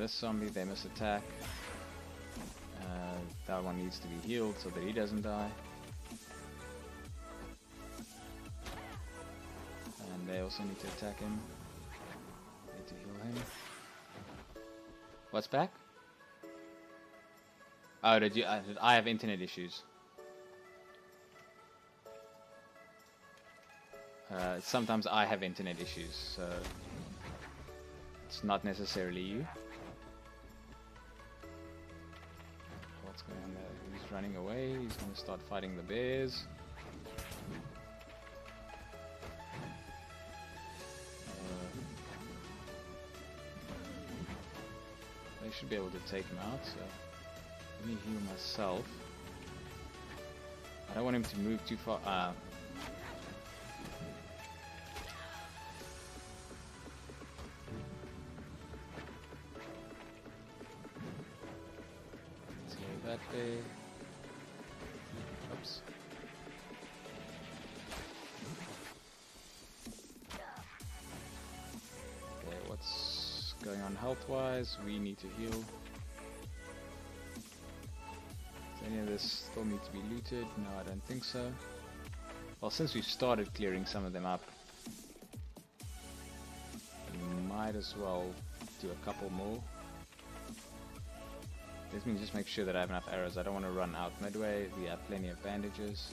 this zombie, they must attack. That one needs to be healed so that he doesn't die. And they also need to attack him. Need to heal him. What's back? Oh, did I have internet issues? Sometimes I have internet issues, so it's not necessarily you. What's going on there? He's running away. He's going to start fighting the bears. They should be able to take him out, so let me heal myself. I don't want him to move too far. Let's go that way. Oops. Okay, what's going on health-wise? We need to heal. Does any of this still need to be looted? No, I don't think so. Well, since we've started clearing some of them up, we might as well do a couple more. Let me just make sure that I have enough arrows. I don't want to run out midway. We have plenty of bandages.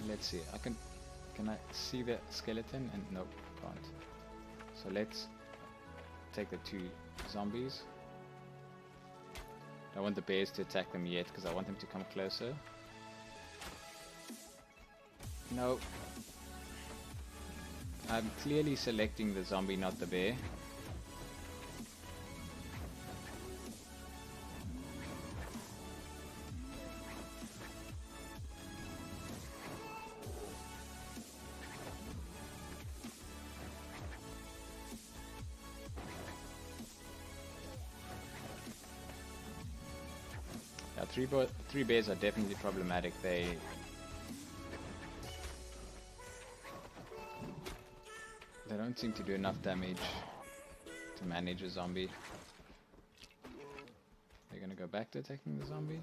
Let's see. Can I see the skeleton? And nope, can't. So let's take the two zombies. I want the bears to attack them yet because I want them to come closer. No. I'm clearly selecting the zombie, not the bear. Three bears are definitely problematic. They don't seem to do enough damage to manage a zombie. They're gonna go back to attacking the zombie.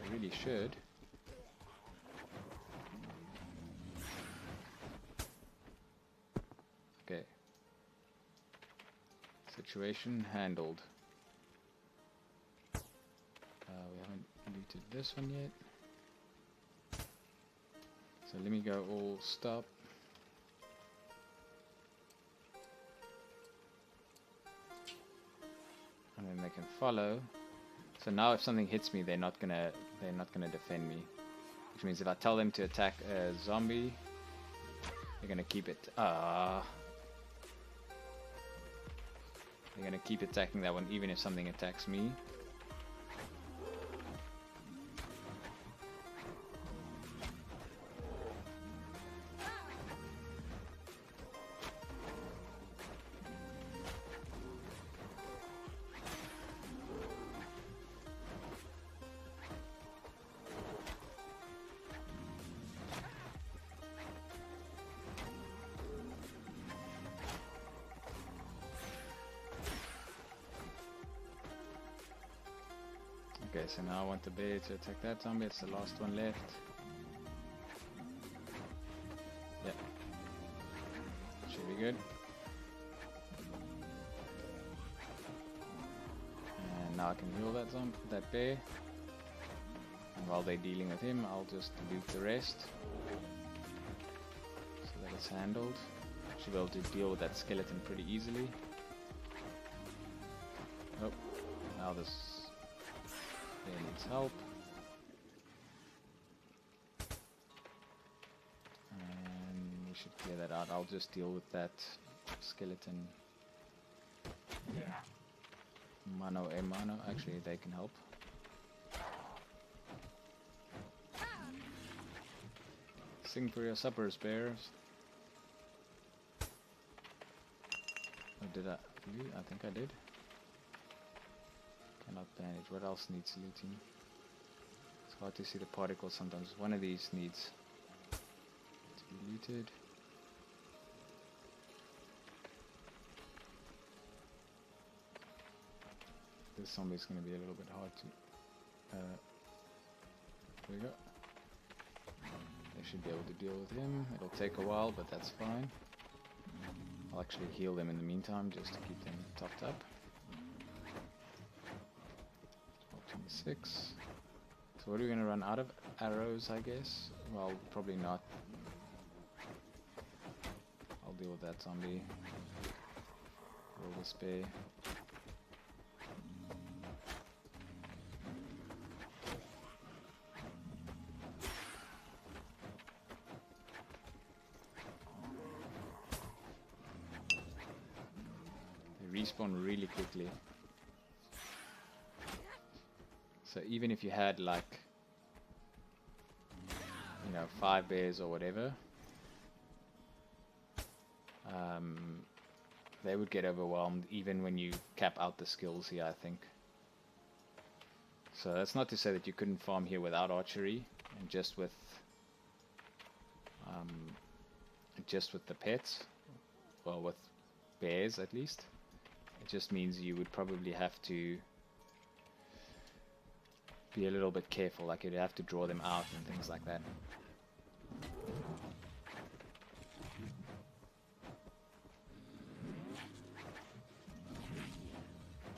They really should. Okay. Situation handled. We haven't looted this one yet. So let me go all stop. And then they can follow. So now if something hits me, they're not gonna defend me. Which means if I tell them to attack a zombie, they're gonna keep it. They're gonna keep attacking that one even if something attacks me. Okay, so now I want the bear to attack that zombie. It's the last one left. Yep. Should be good. And now I can heal that bear. And while they're dealing with him, I'll just loot the rest. So that it's handled. Should be able to deal with that skeleton pretty easily. Oh, now this bear needs help. And we should clear that out. I'll just deal with that skeleton. Mano a mano. Actually, they can help. Sing for your suppers, bears. Oh, did I? I think I did. Cannot bandage. What else needs looting? It's hard to see the particles sometimes. One of these needs to be looted. this zombie's going to be a little bit hard to... there we go. They should be able to deal with him. It'll take a while, but that's fine. I'll actually heal them in the meantime, just to keep them topped up. 26. So what are we going to run out of? Arrows, I guess? Well, probably not. I'll deal with that zombie. Roll the spear. They respawn really quickly. So even if you had like, you know, 5 bears or whatever, they would get overwhelmed even when you cap out the skills here, I think. So that's not to say that you couldn't farm here without archery and just with the pets, well, with bears at least. It just means you would probably have to be a little bit careful, like you'd have to draw them out and things like that.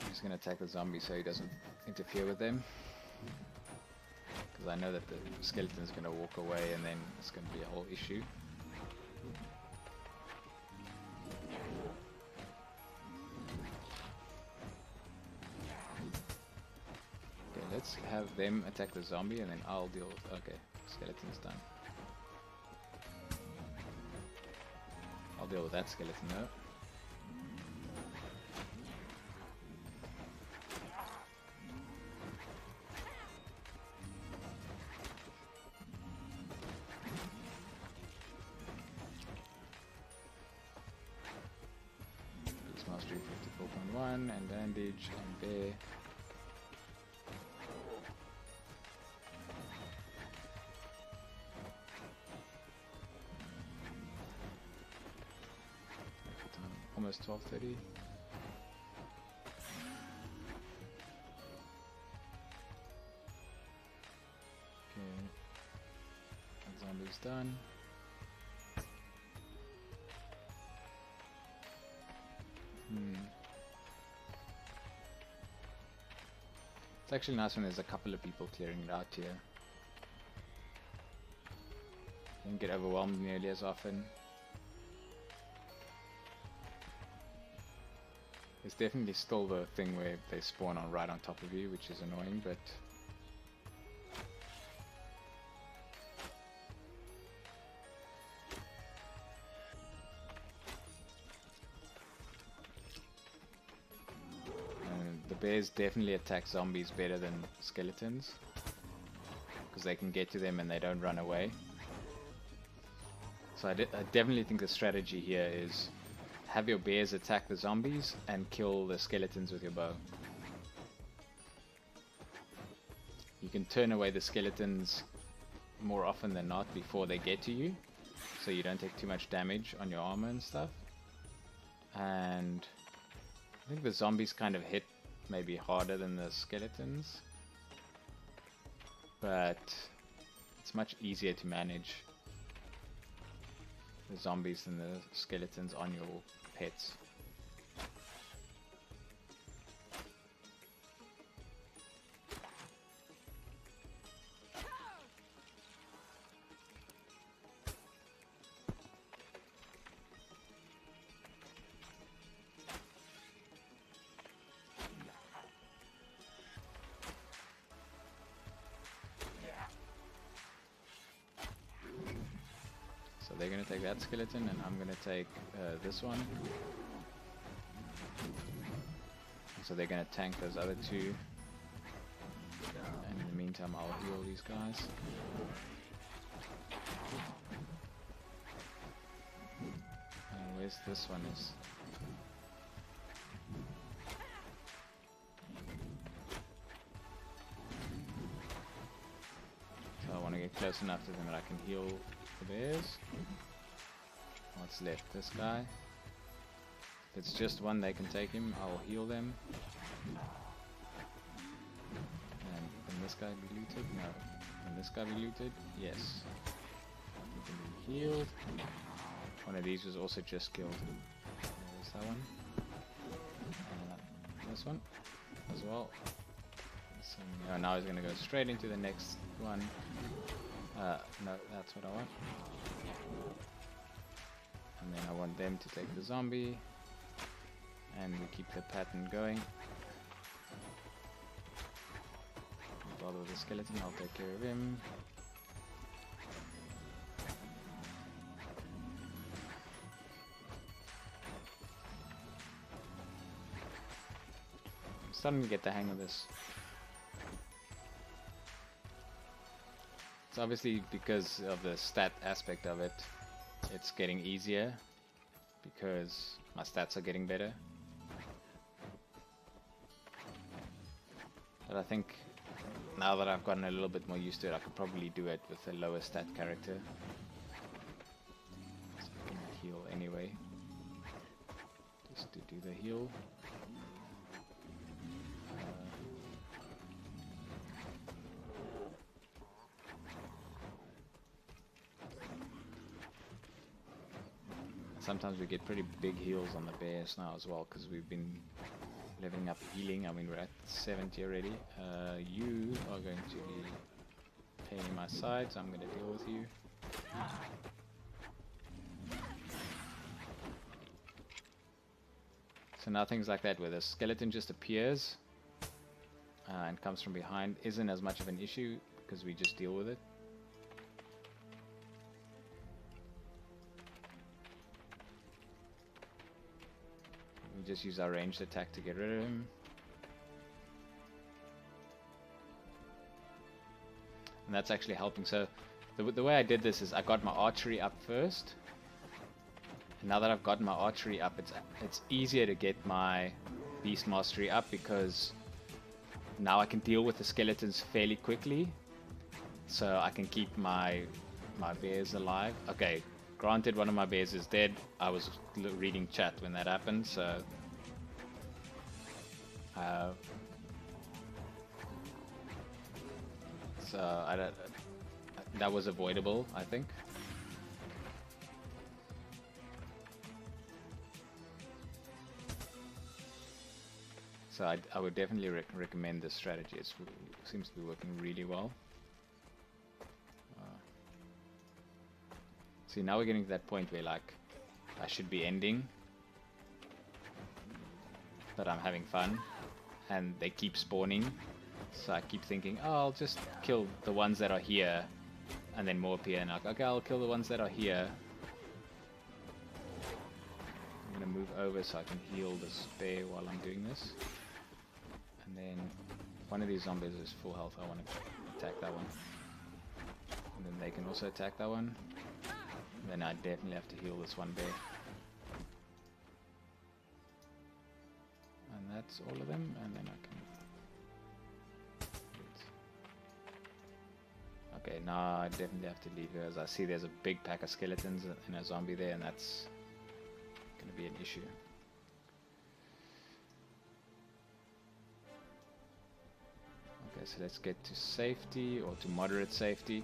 I'm just going to attack the zombie so he doesn't interfere with them, because I know that the skeleton's going to walk away and then it's going to be a whole issue. Let's have them attack the zombie and then I'll deal with... Okay, skeleton's done. I'll deal with that skeleton though. Beast Mastery 54.1 and bandage and bear. Almost 12:30. Okay, that zombie's done. It's actually nice when there's a couple of people clearing it out here. Don't get overwhelmed nearly as often. There's definitely still the thing where they spawn on right on top of you, which is annoying, but the bears definitely attack zombies better than skeletons, because they can get to them and they don't run away. So I definitely think the strategy here is have your bears attack the zombies and kill the skeletons with your bow. You can turn away the skeletons more often than not before they get to you, so you don't take too much damage on your armor and stuff. And I think the zombies kind of hit maybe harder than the skeletons, but it's much easier to manage the zombies than the skeletons on your pets. So they're going to take that skeleton and I'm going to take this one. So they're going to tank those other two. And in the meantime I'll heal these guys. And where's this one is? So I want to get close enough to them that I can heal the bears. What's left? This guy. If it's just one, they can take him. I'll heal them. this guy be looted? No. Can this guy be looted? Yes. He can be healed. One of these was also just killed. There's that one. This one as well. So, now he's going to go straight into the next one. No, that's what I want. And then I want them to take the zombie. And we keep the pattern going. Bother the skeleton, I'll take care of him. I'm starting to get the hang of this. It's obviously because of the stat aspect of it, it's getting easier because my stats are getting better. But I think now that I've gotten a little bit more used to it, I could probably do it with a lower stat character. So I can heal anyway. Just to do the heal. Sometimes we get pretty big heals on the bears now as well, because we've been leveling up healing. I mean, we're at 70 already. You are going to be pain in my side, so I'm going to deal with you. So now things like that, where the skeleton just appears and comes from behind, isn't as much of an issue, because we just deal with it. Just use our ranged attack to get rid of him. And that's actually helping. So the way I did this is I got my archery up first. And now that I've gotten my archery up, it's easier to get my beast mastery up, because now I can deal with the skeletons fairly quickly. So I can keep my bears alive. Okay, granted, one of my bears is dead. I was reading chat when that happened, so that was avoidable, I think. So I would definitely recommend this strategy. It seems to be working really well. See, now we're getting to that point where, like, I should be ending, but I'm having fun, and they keep spawning, so I keep thinking, oh, I'll just kill the ones that are here, and then more appear, and I'm like, okay, I'll kill the ones that are here. I'm gonna move over so I can heal the spare while I'm doing this, and then one of these zombies is full health. I want to attack that one, and then they can also attack that one. Then I definitely have to heal this one bear. And that's all of them, and then I can... Okay, now I definitely have to leave here, as I see there's a big pack of skeletons and a zombie there, and that's going to be an issue. Okay, so let's get to safety, or to moderate safety.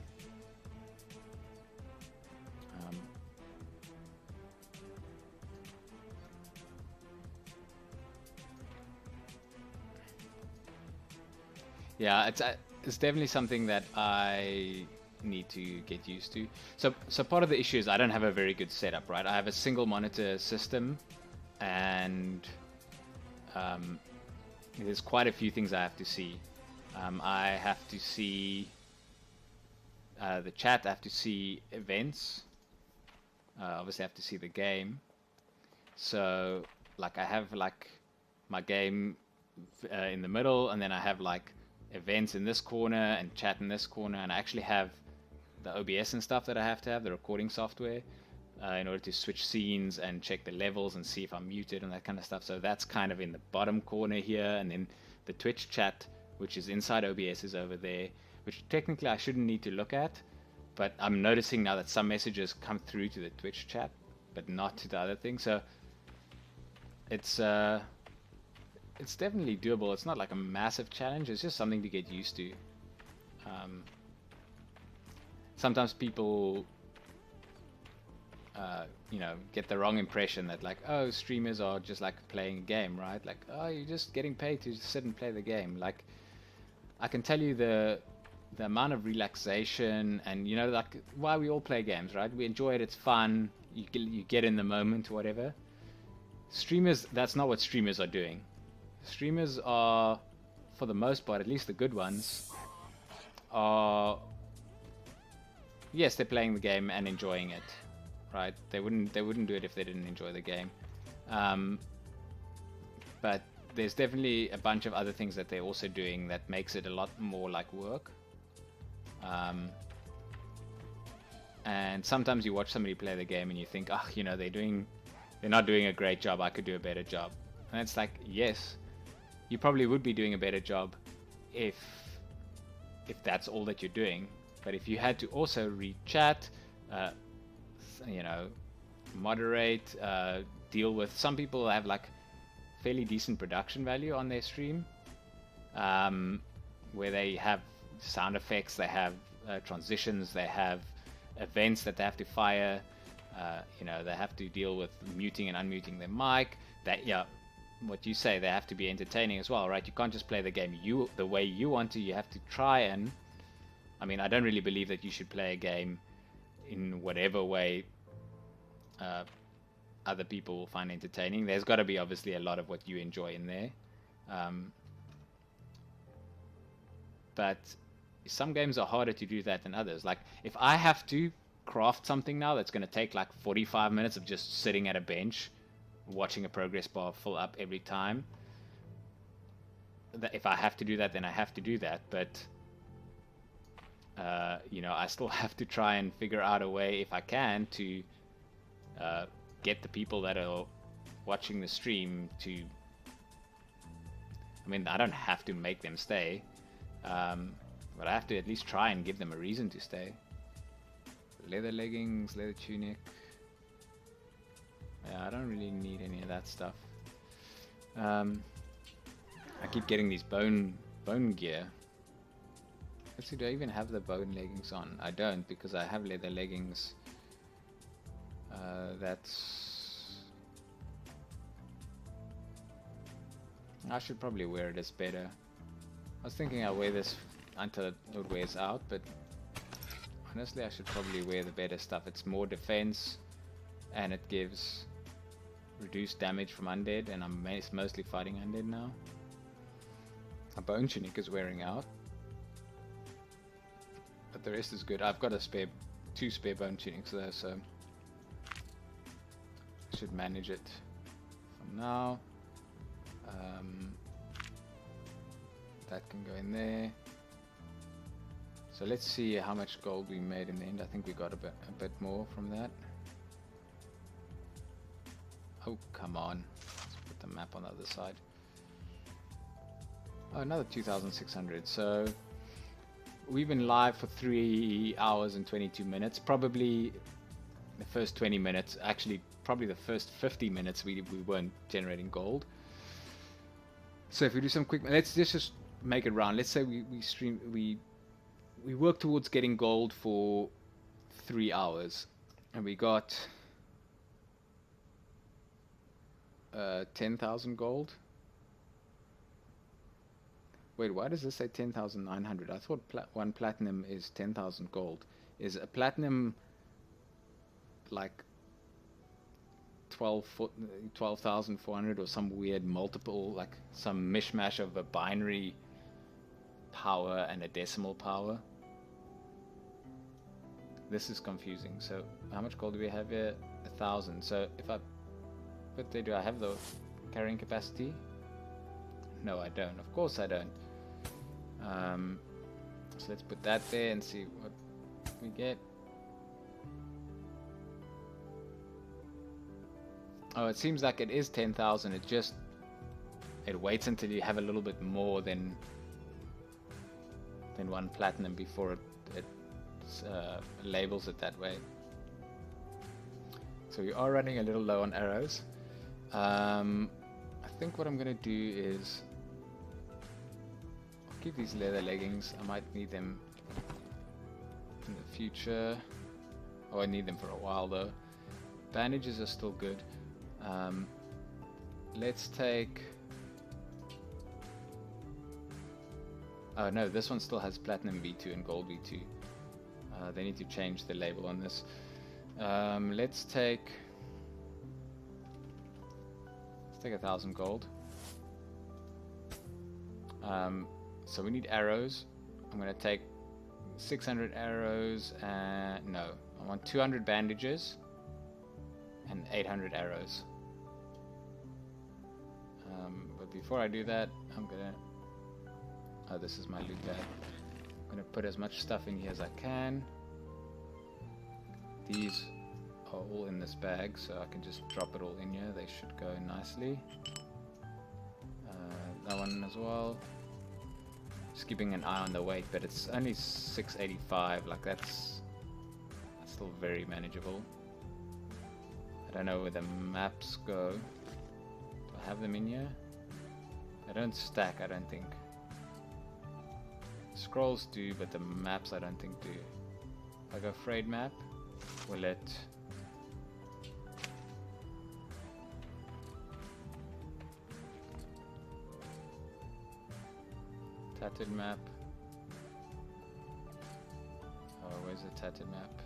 Yeah, it's definitely something that I need to get used to. So part of the issue is I don't have a very good setup, right? I have a single monitor system, and there's quite a few things I have to see. I have to see the chat, I have to see events, obviously I have to see the game. So like I have like my game in the middle, and then I have like events in this corner and chat in this corner, and I actually have the OBS and stuff that I have to have, the recording software, in order to switch scenes and check the levels and see if I'm muted and that kind of stuff. So that's kind of in the bottom corner here, and then the Twitch chat, which is inside OBS, is over there, which technically I shouldn't need to look at, but I'm noticing now that some messages come through to the Twitch chat but not to the other thing. So it's definitely doable. It's not like a massive challenge, it's just something to get used to. Sometimes people you know, get the wrong impression that like, oh, streamers are just like playing a game, right? Like, oh, you're just getting paid to sit and play the game. Like, I can tell you the amount of relaxation and, you know, like why we all play games, right? We enjoy it, it's fun, you get in the moment, whatever. Streamers, that's not what streamers are doing. Streamers are, for the most part, at least the good ones, are, yes, they're playing the game and enjoying it, right? They wouldn't do it if they didn't enjoy the game. But there's definitely a bunch of other things that they're also doing that makes it a lot more like work. And sometimes you watch somebody play the game and you think, oh, you know, they're not doing a great job, I could do a better job. And it's like, yes, you probably would be doing a better job if that's all that you're doing. But if you had to also read chat, you know, moderate, deal with, some people have like fairly decent production value on their stream, where they have sound effects, they have transitions, they have events that they have to fire, you know, they have to deal with muting and unmuting their mic. That, yeah, what you say, they have to be entertaining as well, right? You can't just play the game the way you want to. You have to try and, I mean, I don't really believe that you should play a game in whatever way other people will find entertaining. There's got to be obviously a lot of what you enjoy in there. But some games are harder to do that than others. Like, if I have to craft something now that's going to take like 45 minutes of just sitting at a bench, watching a progress bar fill up every time, if I have to do that, then I have to do that. But, you know, I still have to try and figure out a way, if I can, to get the people that are watching the stream to, I mean, I don't have to make them stay, but I have to at least try and give them a reason to stay. Leather leggings, leather tunic. Yeah, I don't really need any of that stuff. I keep getting these bone gear. Let's see, do I even have the bone leggings on? I don't, because I have leather leggings. I should probably wear it as better. I was thinking I'll wear this until it wears out, but honestly I should probably wear the better stuff. It's more defense and it gives reduced damage from undead, and I'm mostly fighting undead now. A bone tunic is wearing out, but the rest is good. I've got two spare bone tunics there, so I should manage it from now. That can go in there. So let's see how much gold we made in the end. I think we got a bit more from that. Oh, come on. Let's put the map on the other side. Oh, another 2,600. So we've been live for 3 hours and 22 minutes. Probably the first 20 minutes, actually probably the first 50 minutes we weren't generating gold. So if we do some quick, let's just make it round. Let's say we work towards getting gold for 3 hours, and we got 10,000 gold. Wait, why does this say 10,900? I thought one platinum is 10,000 gold. Is a platinum like 12,400 or some weird multiple, like some mishmash of a binary power and a decimal power? This is confusing. So how much gold do we have here? 1,000. So if I put there, do I have the carrying capacity? No, I don't. Of course I don't. So let's put that there and see what we get. Oh, it seems like it is 10,000. It waits until you have a little bit more than one platinum before it labels it that way. So we are running a little low on arrows. I think what I'm gonna do is keep these leather leggings. I might need them in the future. Oh, I need them for a while though. Bandages are still good. Let's take... Oh no, this one still has Platinum V2 and Gold V2. They need to change the label on this. Let's take 1,000 gold. So we need arrows. I'm gonna take 600 arrows and no, I want 200 bandages and 800 arrows. But before I do that, I'm gonna... Oh, this is my loot bag. I'm gonna put as much stuff in here as I can. These are all in this bag, so I can just drop it all in here. They should go nicely. That one as well. Just keeping an eye on the weight, but it's only 685. Like that's still very manageable. I don't know where the maps go. Do I have them in here? They don't stack, I don't think. Scrolls do, but the maps I don't think do. If I go frayed map, will it... Tattered map. Oh, where's the tattered map?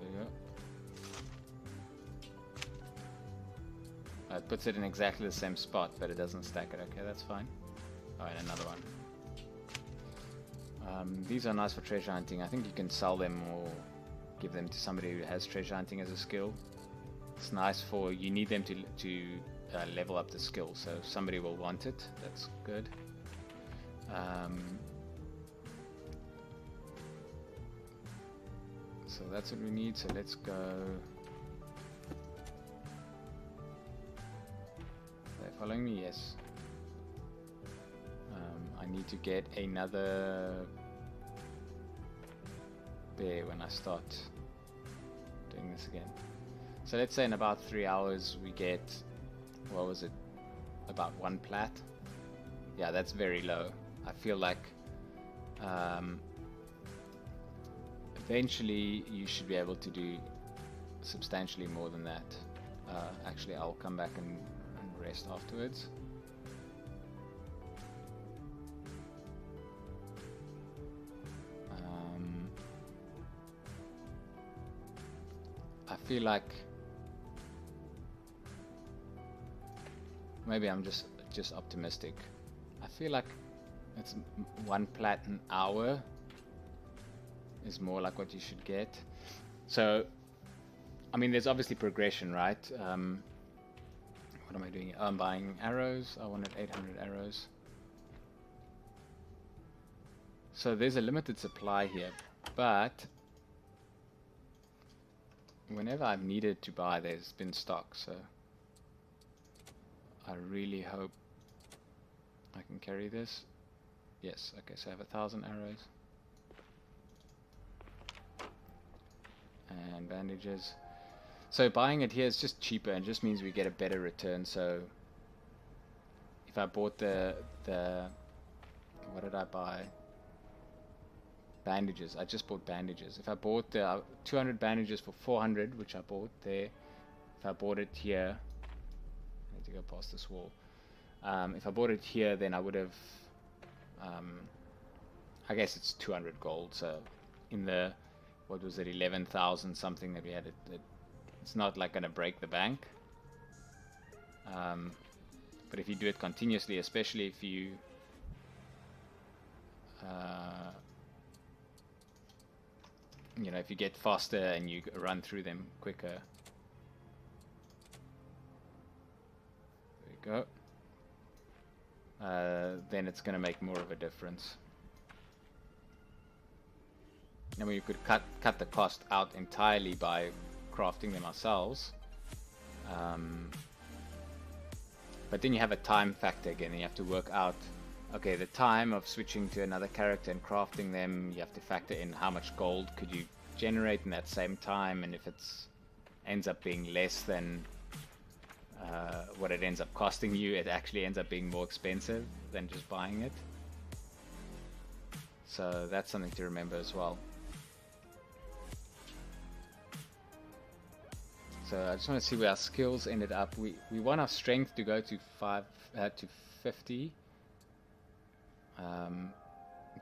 There you go. It puts it in exactly the same spot, but it doesn't stack it. Okay, that's fine. Alright, another one. These are nice for treasure hunting. I think you can sell them or give them to somebody who has treasure hunting as a skill. It's nice for... You need them to level up the skill, so somebody will want it. That's good. So that's what we need. So let's go... Following me? Yes. I need to get another bear when I start doing this again. So let's say in about 3 hours we get, what was it, about 1 plat. Yeah, that's very low. I feel like eventually you should be able to do substantially more than that. Actually, I'll come back and rest afterwards. I feel like maybe I'm just optimistic. I feel like it's 1 plat an hour is more like what you should get. So I mean, there's obviously progression, right? What am I doing? I'm buying arrows. I wanted 800 arrows. So there's a limited supply here, but whenever I've needed to buy, there's been stock. So I really hope I can carry this. Yes. Okay. So I have 1,000 arrows and bandages. So buying it here is just cheaper and just means we get a better return. So if I bought the what did I buy? Bandages. I just bought bandages. If I bought the 200 bandages for 400, which I bought there, if I bought it here, I need to go past this wall. If I bought it here, then I would have, I guess it's 200 gold. So in the, what was it, 11,000 something that we had, it's not like going to break the bank. But if you do it continuously, especially if you you know, if you get faster and you run through them quicker. There you go. Then it's going to make more of a difference. And we could cut the cost out entirely by crafting them ourselves. But then you have a time factor again, and you have to work out, okay, the time of switching to another character and crafting them, you have to factor in how much gold could you generate in that same time, and if it's ends up being less than what it ends up costing you. It actually ends up being more expensive than just buying it. So that's something to remember as well. So I just want to see where our skills ended up. We want our strength to go to 50.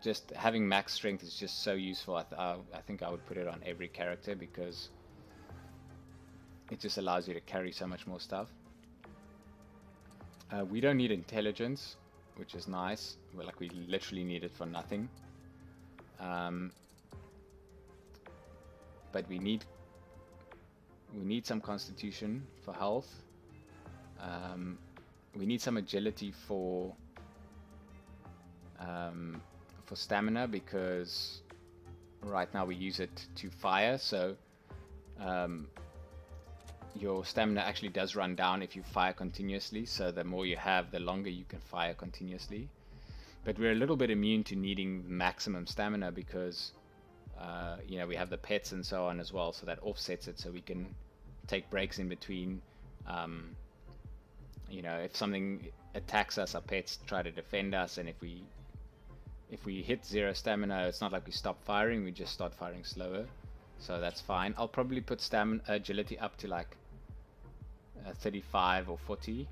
Just having max strength is just so useful. I think I would put it on every character because it just allows you to carry so much more stuff. We don't need intelligence, which is nice. We literally need it for nothing. But we need some constitution for health. We need some agility for stamina, because right now we use it to fire, so your stamina actually does run down if you fire continuously, so the more you have, the longer you can fire continuously. But we're a little bit immune to needing maximum stamina because you know, we have the pets and so on as well, so that offsets it, so we can take breaks in between. You know, if something attacks us, our pets try to defend us, and if we hit 0 stamina, it's not like we stop firing, we just start firing slower, so that's fine. I'll probably put stamina agility up to like 35 or 40,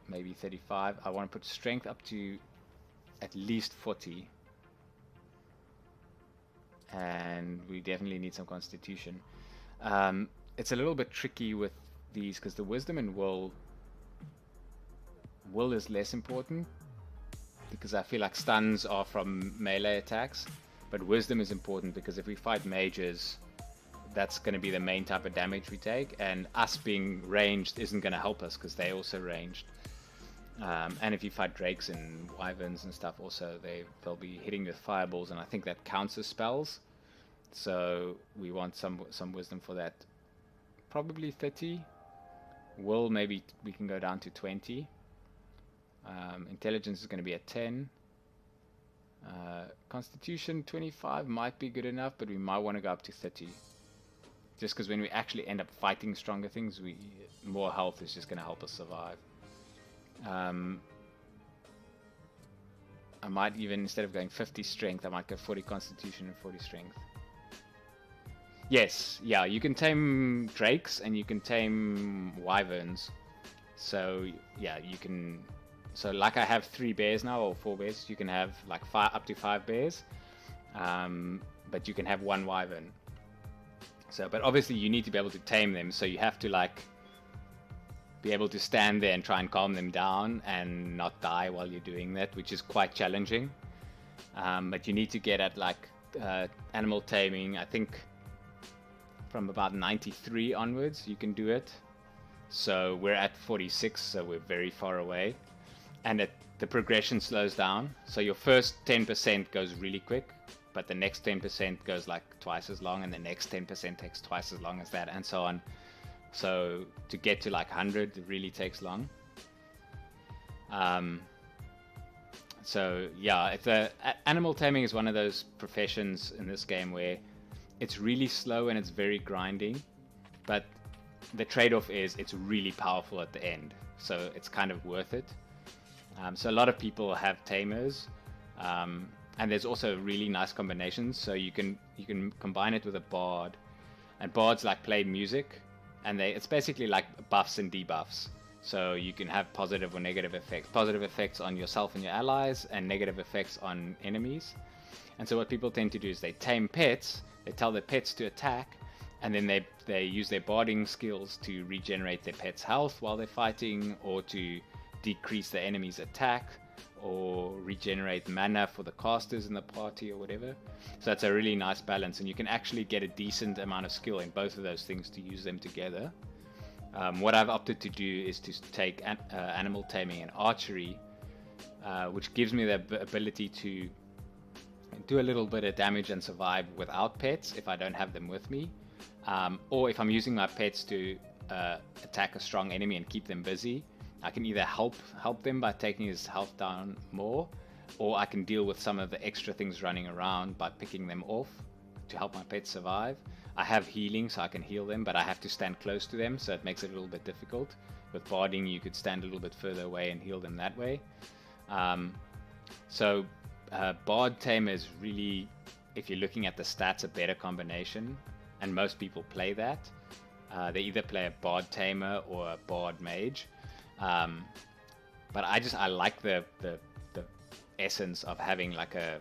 maybe 35. I want to put strength up to at least 40, and we definitely need some constitution. It's a little bit tricky with these because the wisdom and will is less important, because I feel like stuns are from melee attacks, but wisdom is important because if we fight mages, that's going to be the main type of damage we take, and us being ranged isn't going to help us because they're also ranged. And if you fight drakes and wyverns and stuff, also they'll be hitting with fireballs, and I think that counts as spells, so we want some wisdom for that. Probably 30. Will, maybe we can go down to 20. Intelligence is going to be at 10. Constitution 25 might be good enough, but we might want to go up to 30. Just because when we actually end up fighting stronger things, more health is just going to help us survive. I might even, instead of going 50 strength, I might go 40 constitution and 40 strength. Yes, yeah, you can tame drakes and you can tame wyverns. So yeah, you can. So like I have 3 bears now, or 4 bears. You can have like up to 5 bears, but you can have 1 wyvern. So, but obviously you need to be able to tame them. So you have to like be able to stand there and try and calm them down and not die while you're doing that, which is quite challenging. But you need to get at like animal taming. I think from about 93 onwards you can do it. So we're at 46, so we're very far away. And the progression slows down. So your first 10% goes really quick, but the next 10% goes like twice as long, and the next 10% takes twice as long as that, and so on. So to get to like 100, it really takes long. So yeah, animal taming is one of those professions in this game where it's really slow and it's very grinding, but the trade-off is it's really powerful at the end, so it's kind of worth it. So a lot of people have tamers, and there's also really nice combinations. So you can combine it with a bard, and bards like play music, and it's basically like buffs and debuffs. So you can have positive or negative effects. Positive effects on yourself and your allies, and negative effects on enemies. And so what people tend to do is they tame pets. They tell their pets to attack, and then they use their barding skills to regenerate their pet's health while they're fighting, or to decrease the enemy's attack, or regenerate mana for the casters in the party, or whatever. So that's a really nice balance, and you can actually get a decent amount of skill in both of those things to use them together. What I've opted to do is to take animal taming and archery, which gives me the ability to do a little bit of damage and survive without pets if I don't have them with me, or if I'm using my pets to attack a strong enemy and keep them busy. I can either help them by taking his health down more, or I can deal with some of the extra things running around by picking them off to help my pets survive. I have healing, so I can heal them, but I have to stand close to them, so it makes it a little bit difficult. With barding, you could stand a little bit further away and heal them that way. So Bard Tamer is really, if you're looking at the stats, a better combination, and most people play that. They either play a Bard Tamer or a Bard Mage. But I like the essence of having like a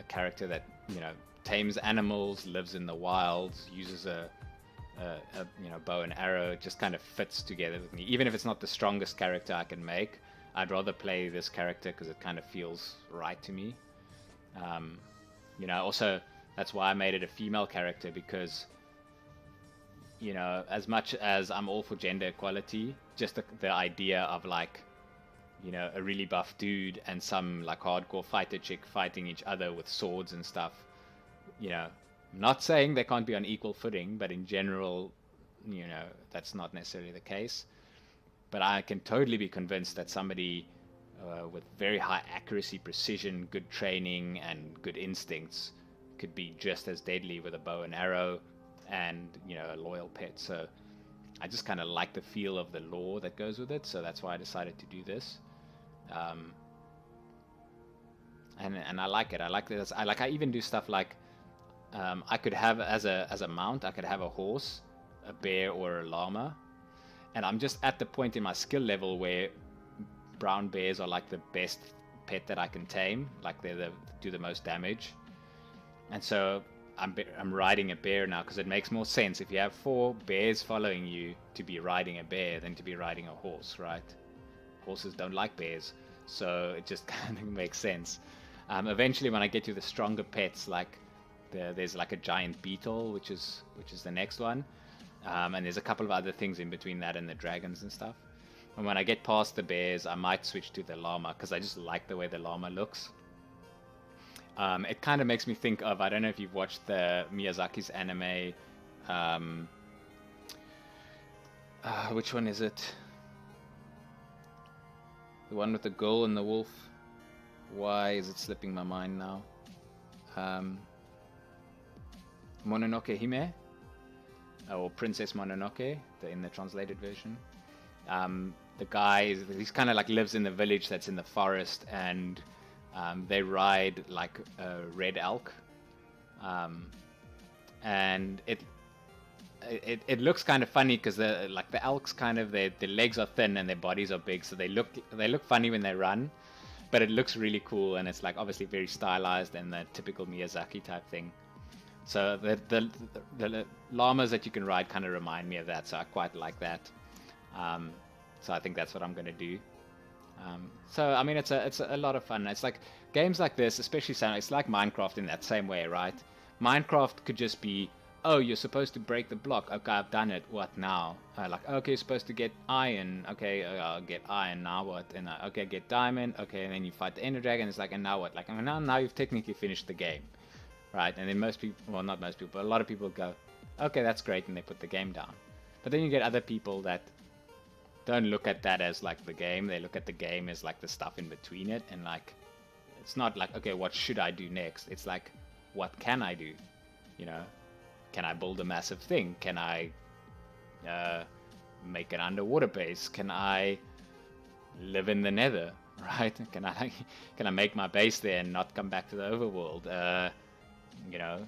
character that, you know, tames animals, lives in the wilds, uses a bow and arrow. It just kind of fits together with me. Even if it's not the strongest character I can make, I'd rather play this character because it kind of feels right to me. You know, also that's why I made it a female character, because, you know, as much as I'm all for gender equality, just the idea of like, you know, a really buff dude and some like hardcore fighter chick fighting each other with swords and stuff, you know, I'm not saying they can't be on equal footing, but in general, you know, that's not necessarily the case. But I can totally be convinced that somebody with very high accuracy, precision, good training, and good instincts could be just as deadly with a bow and arrow and, you know, a loyal pet. So I just kind of like the feel of the lore that goes with it, so that's why I decided to do this. And I like it. I like this. I even do stuff like, I could have as a mount, I could have a horse, a bear, or a llama, and I'm just at the point in my skill level where brown bears are like the best pet that I can tame. Like they do the most damage, and so I'm riding a bear now because it makes more sense if you have 4 bears following you to be riding a bear than to be riding a horse, right? Horses don't like bears, so it just kind of makes sense. Eventually, when I get to the stronger pets, like there's like a giant beetle, which is the next one, and there's a couple of other things in between that and the dragons and stuff. And when I get past the bears, I might switch to the llama because I just like the way the llama looks. It kind of makes me think of, I don't know if you've watched the Miyazaki's anime. Which one is it? The one with the girl and the wolf. Why is it slipping my mind now? Mononoke Hime, or Princess Mononoke, in the translated version. The guy, he's kind of like lives in the village that's in the forest, and they ride like a red elk, and it looks kind of funny because the elks kind of their legs are thin and their bodies are big, so they look funny when they run, but it looks really cool, and it's like obviously very stylized and the typical Miyazaki type thing. So the llamas that you can ride kind of remind me of that, so I quite like that. So I think that's what I'm going to do. So I mean, it's a lot of fun. It's like games like this, especially it's like Minecraft in that same way, right? Minecraft could just be, oh, you're supposed to break the block. Okay, I've done it. What now? Like, okay, you're supposed to get iron. Okay, I'll get iron. Now what? And okay, get diamond. Okay, and then you fight the Ender Dragon. It's like, and now what? Like, I mean, now you've technically finished the game, right? And then most people, well, not most people, but a lot of people go, okay, that's great, and they put the game down. But then you get other people that don't look at that as like the game. They look at the game as like the stuff in between it, and like, it's not like, okay, what should I do next? It's like, what can I do? You know? Can I build a massive thing? Can I make an underwater base? Can I live in the nether? Right? Can I make my base there and not come back to the overworld? You know,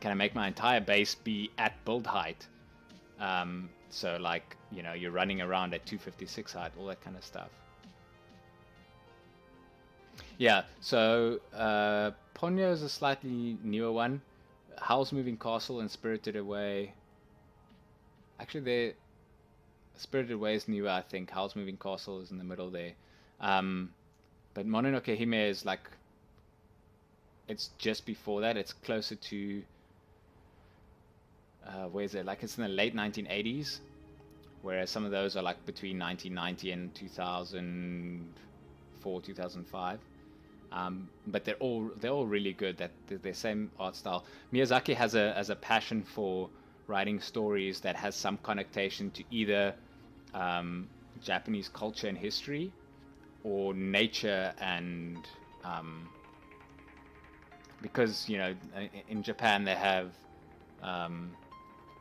can I make my entire base be at build height? So like, you know, you're running around at 256 height, all that kind of stuff. Yeah, so Ponyo is a slightly newer one. Howl's Moving Castle and Spirited Away. Actually, the Spirited Away is newer, I think. Howl's Moving Castle is in the middle there. But Mononoke Hime is like, it's just before that. It's closer to, where is it? Like, it's in the late 1980s, whereas some of those are like between 1990 and 2004, 2005. But they're all really good. That the same art style. Miyazaki has a passion for writing stories that has some connotation to either Japanese culture and history, or nature and because you know in Japan they have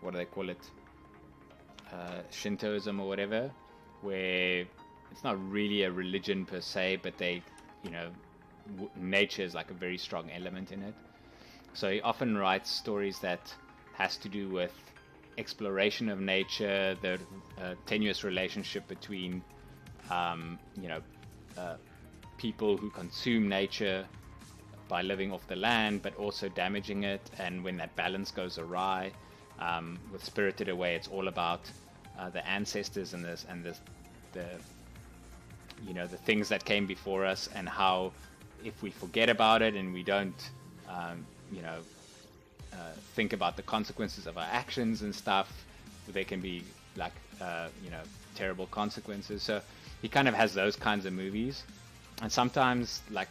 what do they call it, Shintoism or whatever, where it's not really a religion per se, but they, you know, nature is like a very strong element in it. So he often writes stories that has to do with exploration of nature, the tenuous relationship between, you know, people who consume nature by living off the land, but also damaging it, and when that balance goes awry. With Spirited Away, it's all about the ancestors and the you know, the things that came before us, and how if we forget about it and we don't you know, think about the consequences of our actions and stuff, there can be like you know, terrible consequences. So he kind of has those kinds of movies, and sometimes like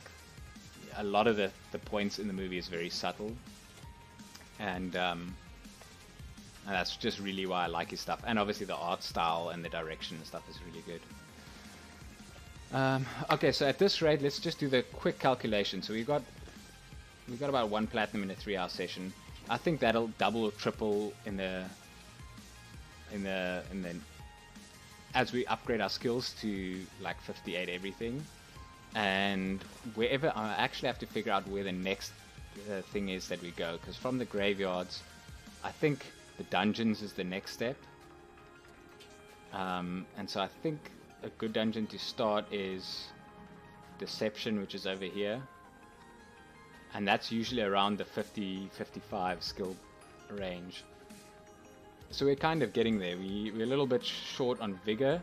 a lot of the points in the movie is very subtle, and that's just really why I like his stuff. And obviously the art style and the direction and stuff is really good. Okay, so at this rate, let's just do the quick calculation. So we've got about 1 platinum in a 3-hour session. I think that'll double or triple in the as we upgrade our skills to like 58 everything. And wherever, I actually have to figure out where the next thing is that we go, because from the graveyards, I think the dungeons is the next step. And so I think a good dungeon to start is Deception, which is over here. And that's usually around the 50-55 skill range. So we're kind of getting there. We're a little bit short on Vigor.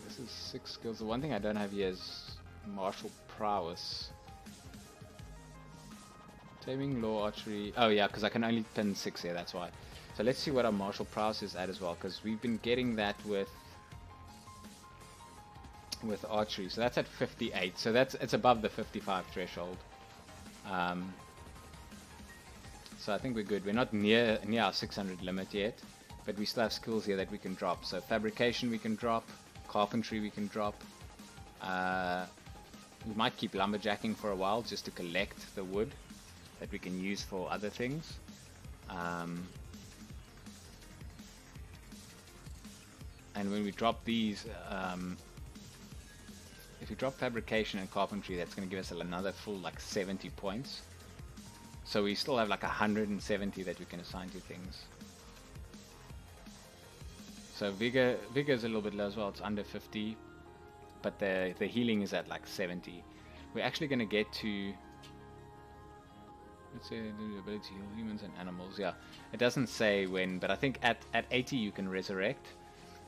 This is 6 skills. The one thing I don't have here is Martial Prowess. Taming, Law, Archery. Oh yeah, because I can only pin 6 here, that's why. So let's see what our Martial Prowess is at as well, because we've been getting that with Archery. So that's at 58. So it's above the 55 threshold. So I think we're good. We're not near our 600 limit yet, but we still have skills here that we can drop. So Fabrication we can drop, Carpentry we can drop. We might keep Lumberjacking for a while just to collect the wood that we can use for other things. And when we drop these, if we drop Fabrication and Carpentry, that's going to give us another full like 70 points. So we still have like 170 that we can assign to things. So Vigor is a little bit low as well. It's under 50, but the healing is at like 70. We're actually going to get to, let's say, the ability to heal humans and animals. Yeah, it doesn't say when, but I think at 80 you can resurrect.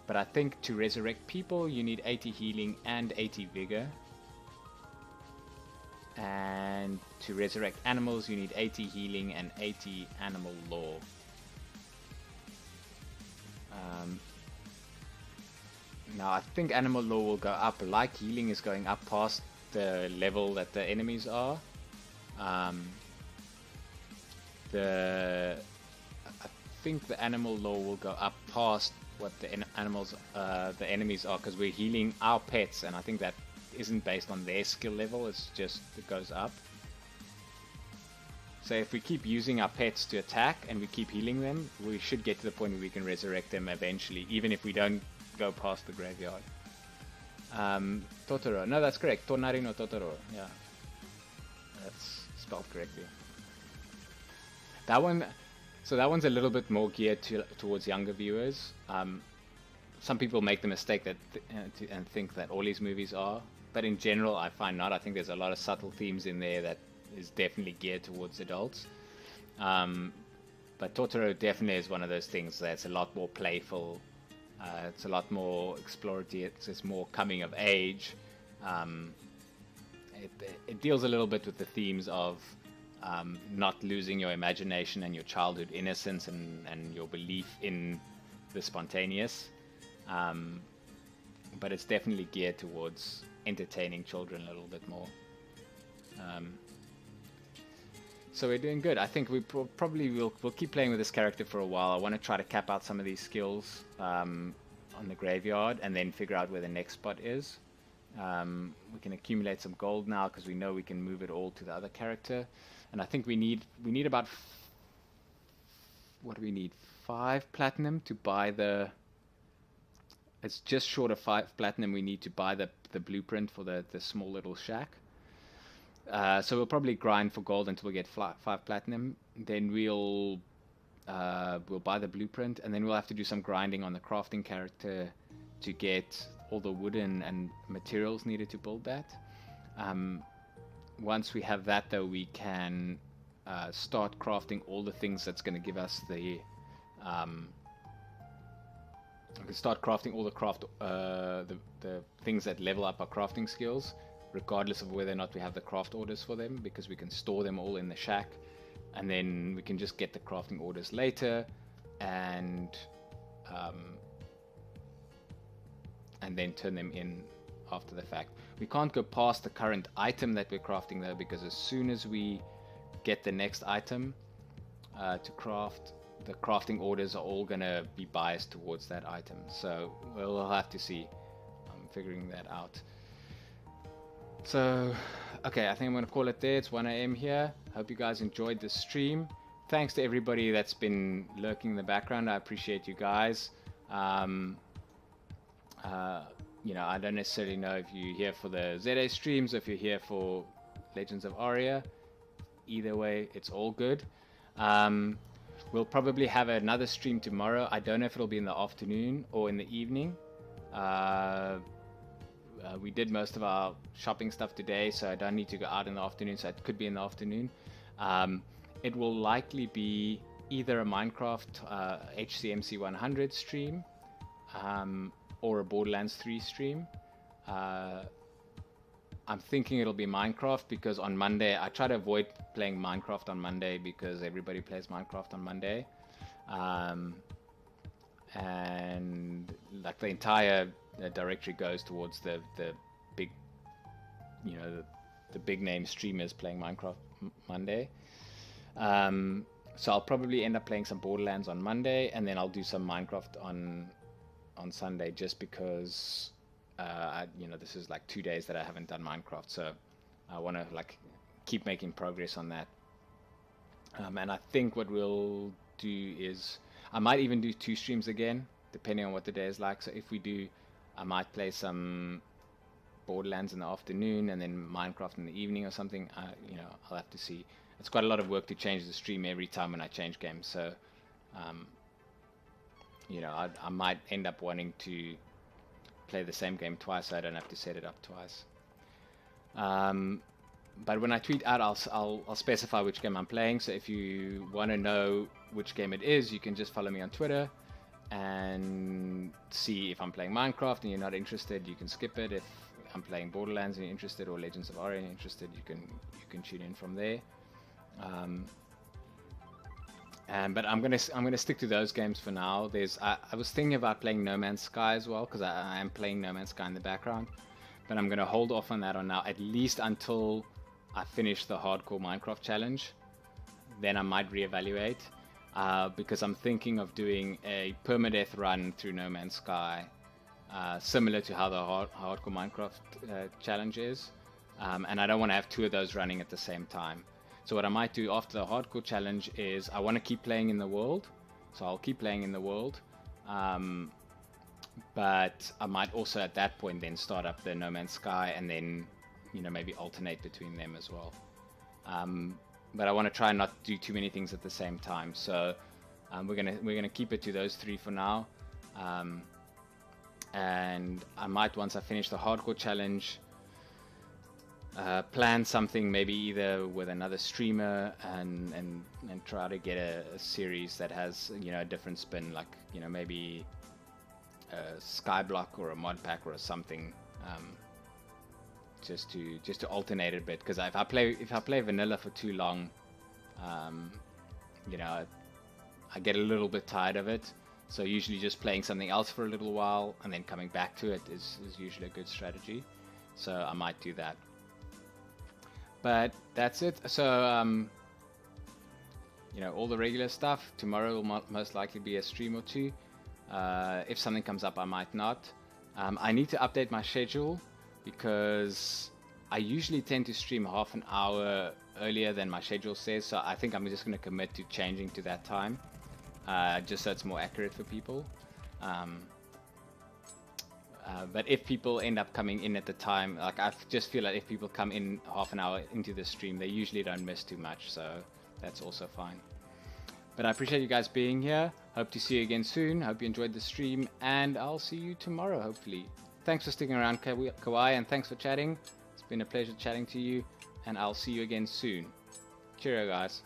But I think to resurrect people you need 80 healing and 80 vigor. And to resurrect animals you need 80 healing and 80 animal law. Now I think animal law will go up, like healing is going up past the level that the enemies are. I think the animal law will go up past what the the enemies are, because we're healing our pets, and I think that isn't based on their skill level, it's just it goes up. So if we keep using our pets to attack and we keep healing them, we should get to the point where we can resurrect them eventually, even if we don't go past the graveyard. Totoro, no, that's correct. Tonari no Totoro, yeah, that's spelled correctly. That one. So that one's a little bit more geared towards younger viewers. Some people make the mistake that and think that all these movies are, but in general I find not. I think there's a lot of subtle themes in there that is definitely geared towards adults. But Totoro definitely is one of those things that's a lot more playful. It's a lot more explorative. It's more coming of age. It deals a little bit with the themes of not losing your imagination and your childhood innocence and your belief in the spontaneous. But it's definitely geared towards entertaining children a little bit more. So we're doing good. I think we probably will keep playing with this character for a while. I want to try to cap out some of these skills on the graveyard and then figure out where the next spot is. We can accumulate some gold now because we know we can move it all to the other character. And I think we need about what do we need? 5 platinum to buy the. It's just short of 5 platinum. We need to buy the blueprint for the small little shack. So we'll probably grind for gold until we get 5 platinum. Then we'll buy the blueprint, and then we'll have to do some grinding on the crafting character to get all the wood and materials needed to build that. Once we have that, though, we can start crafting all the things that's going to give us the. We can start crafting all the things that level up our crafting skills, regardless of whether or not we have the craft orders for them, because we can store them all in the shack, and then we can just get the crafting orders later, and then turn them in after the fact. We can't go past the current item that we're crafting though, because as soon as we get the next item to craft, the crafting orders are all gonna be biased towards that item. So we'll have to see. I'm figuring that out. So, okay, I think I'm gonna call it there. It's 1 AM here. Hope you guys enjoyed this stream. Thanks to everybody that's been lurking in the background. I appreciate you guys. You know, I don't necessarily know if you're here for the ZA streams or if you're here for Legends of Aria. Either way, it's all good. We'll probably have another stream tomorrow. I don't know if it'll be in the afternoon or in the evening. We did most of our shopping stuff today, so I don't need to go out in the afternoon, so it could be in the afternoon. It will likely be either a Minecraft HCMC 100 stream or a Borderlands 3 stream. I'm thinking it'll be Minecraft because on Monday, I try to avoid playing Minecraft on Monday because everybody plays Minecraft on Monday. And like the entire directory goes towards the big, you know, the big name streamers playing Minecraft Monday. So I'll probably end up playing some Borderlands on Monday, and then I'll do some Minecraft on Sunday, just because you know, this is like 2 days that I haven't done Minecraft, so I want to like keep making progress on that. And I think what we'll do is I might even do 2 streams again, depending on what the day is like. So if we do, I might play some Borderlands in the afternoon and then Minecraft in the evening or something. You know, I'll have to see. It's quite a lot of work to change the stream every time when I change games, so you know, I might end up wanting to play the same game twice, so I don't have to set it up twice. But when I tweet out, I'll specify which game I'm playing. So if you want to know which game it is, you can just follow me on Twitter and see if I'm playing Minecraft and you're not interested, you can skip it. If I'm playing Borderlands and you're interested, or Legends of Aria and you're interested, you can tune in from there. But I'm gonna stick to those games for now. I was thinking about playing No Man's Sky as well, because I am playing No Man's Sky in the background, but I'm gonna hold off on that on now, at least until I finish the hardcore Minecraft challenge. Then I might reevaluate, because I'm thinking of doing a permadeath run through No Man's Sky, similar to how the hardcore Minecraft challenge is, and I don't want to have 2 of those running at the same time. So what I might do after the hardcore challenge is I want to keep playing in the world, so I'll keep playing in the world, but I might also at that point then start up the No Man's Sky and then, you know, maybe alternate between them as well. But I want to try not to do too many things at the same time, so we're gonna keep it to those 3 for now, and I might, once I finish the hardcore challenge, plan something maybe either with another streamer and try to get a series that has, you know, a different spin, like, you know, maybe a Skyblock or a mod pack or something, just to alternate a bit, because if I play vanilla for too long, you know, I get a little bit tired of it. So usually just playing something else for a little while and then coming back to it is usually a good strategy. So I might do that. But that's it. So, you know, all the regular stuff. Tomorrow will most likely be a stream or 2. If something comes up, I might not. I need to update my schedule because I usually tend to stream half an hour earlier than my schedule says, so I think I'm just going to commit to changing to that time, just so it's more accurate for people. But if people end up coming in at the time, like I just feel like if people come in half an hour into the stream, they usually don't miss too much, so that's also fine. But I appreciate you guys being here. Hope to see you again soon. Hope you enjoyed the stream, and I'll see you tomorrow, hopefully. Thanks for sticking around, Kawaii, and thanks for chatting. It's been a pleasure chatting to you, and I'll see you again soon. Cheerio, guys.